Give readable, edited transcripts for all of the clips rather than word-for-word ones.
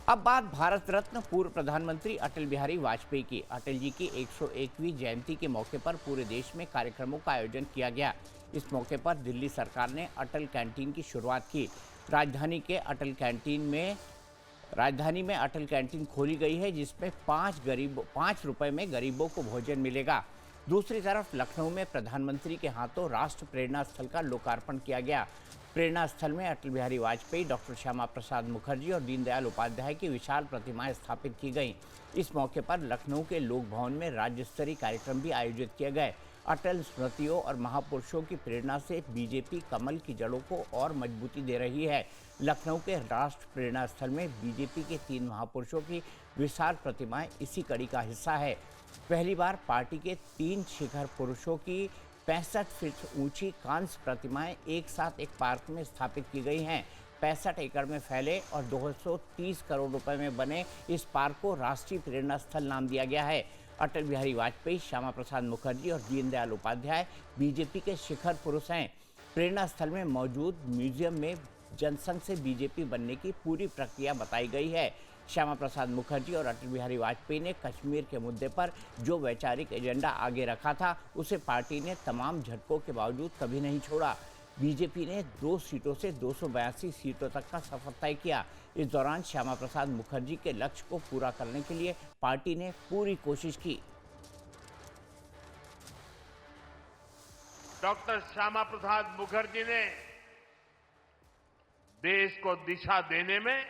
अब बात भारत रत्न पूर्व प्रधानमंत्री अटल बिहारी वाजपेयी की। अटल जी की 101वीं जयंती के मौके पर पूरे देश में कार्यक्रमों का आयोजन किया गया। इस मौके पर दिल्ली सरकार ने अटल कैंटीन की शुरुआत की। राजधानी के अटल कैंटीन में राजधानी में अटल कैंटीन खोली गई है, जिसमें 5 रुपए में गरीबों को भोजन मिलेगा। दूसरी तरफ लखनऊ में प्रधानमंत्री के हाथों राष्ट्र प्रेरणा स्थल का लोकार्पण किया गया। प्रेरणा स्थल में अटल बिहारी वाजपेयी, डॉक्टर श्यामा प्रसाद मुखर्जी और दीनदयाल उपाध्याय की विशाल प्रतिमाएं स्थापित की गईं। इस मौके पर लखनऊ के लोक भवन में राज्य स्तरीय कार्यक्रम भी आयोजित किए गए। अटल स्मृतियों और महापुरुषों की प्रेरणा से बीजेपी कमल की जड़ों को और मजबूती दे रही है। लखनऊ के राष्ट्र प्रेरणा स्थल में बीजेपी के 3 महापुरुषों की विशाल प्रतिमाएं इसी कड़ी का हिस्सा है। पहली बार पार्टी के 3 शिखर पुरुषों की 65 फीट ऊंची कांस्य प्रतिमाएं एक साथ एक पार्क में स्थापित की गई हैं। 65 एकड़ में फैले और 230 करोड़ रुपए में बने इस पार्क को राष्ट्रीय प्रेरणा स्थल नाम दिया गया है। अटल बिहारी वाजपेयी, श्यामा प्रसाद मुखर्जी और दीनदयाल उपाध्याय बीजेपी के शिखर पुरुष हैं। प्रेरणा स्थल में मौजूद म्यूजियम में जनसंघ से बीजेपी बनने की पूरी प्रक्रिया बताई गई है। श्यामा प्रसाद मुखर्जी और अटल बिहारी वाजपेयी ने कश्मीर के मुद्दे पर जो वैचारिक एजेंडा आगे रखा था, उसे पार्टी ने तमाम झटकों के बावजूद कभी नहीं छोड़ा। बीजेपी ने 2 सीटों से 282 सीटों तक का सफर तय किया। इस दौरान श्यामा प्रसाद मुखर्जी के लक्ष्य को पूरा करने के लिए पार्टी ने पूरी कोशिश की। डॉक्टर श्यामा प्रसाद मुखर्जी ने देश को दिशा देने में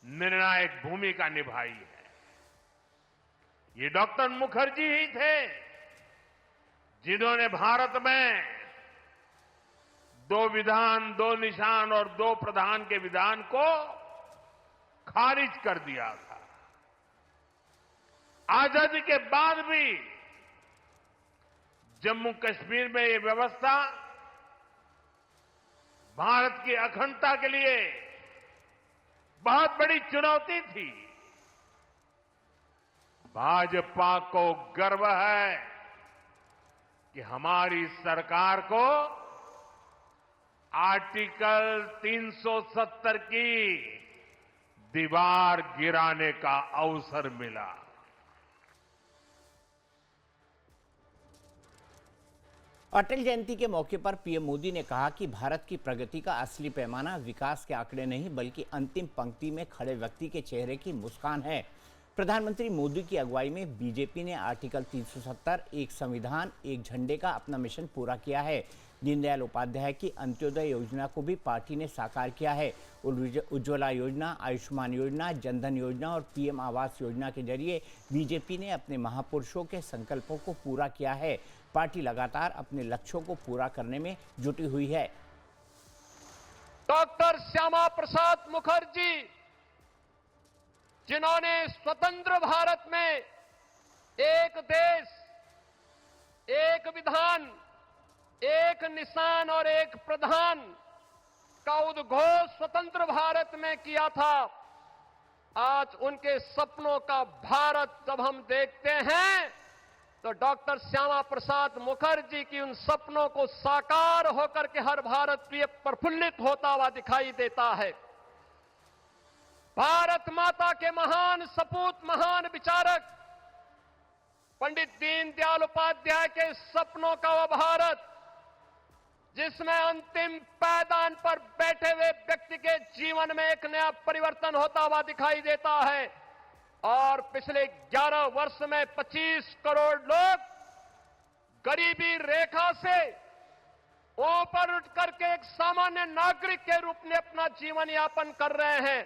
निर्णायक भूमिका निभाई है। ये डॉक्टर मुखर्जी ही थे जिन्होंने भारत में 2 विधान, 2 निशान और 2 प्रधान के विधान को खारिज कर दिया था। आजादी के बाद भी जम्मू कश्मीर में ये व्यवस्था भारत की अखंडता के लिए बहुत बड़ी चुनौती थी। भाजपा को गर्व है कि हमारी सरकार को आर्टिकल 370 की दीवार गिराने का अवसर मिला। अटल जयंती के मौके पर पीएम मोदी ने कहा कि भारत की प्रगति का असली पैमाना विकास के आंकड़े नहीं, बल्कि अंतिम पंक्ति में खड़े व्यक्ति के चेहरे की मुस्कान है। प्रधानमंत्री मोदी की अगुवाई में बीजेपी ने आर्टिकल 370, एक संविधान एक झंडे का अपना मिशन पूरा किया है। दीनदयाल उपाध्याय की अंत्योदय योजना को भी पार्टी ने साकार किया है। उज्ज्वला योजना, आयुष्मान योजना, जनधन योजना और पीएम आवास योजना के जरिए बीजेपी ने अपने महापुरुषों के संकल्पों को पूरा किया है। पार्टी लगातार अपने लक्ष्यों को पूरा करने में जुटी हुई है। डॉक्टर श्यामा प्रसाद मुखर्जी, जिन्होंने स्वतंत्र भारत में एक देश, एक विधान, एक निशान और एक प्रधान का उद्घोष स्वतंत्र भारत में किया था, आज उनके सपनों का भारत जब हम देखते हैं तो डॉक्टर श्यामा प्रसाद मुखर्जी की उन सपनों को साकार होकर के हर भारतीय प्रफुल्लित होता हुआ दिखाई देता है। भारत माता के महान सपूत, महान विचारक पंडित दीनदयाल उपाध्याय के सपनों का वह भारत जिसमें अंतिम पायदान पर बैठे हुए व्यक्ति के जीवन में एक नया परिवर्तन होता हुआ दिखाई देता है। और पिछले 11 वर्ष में 25 करोड़ लोग गरीबी रेखा से ऊपर उठ करके एक सामान्य नागरिक के रूप में अपना जीवन यापन कर रहे हैं।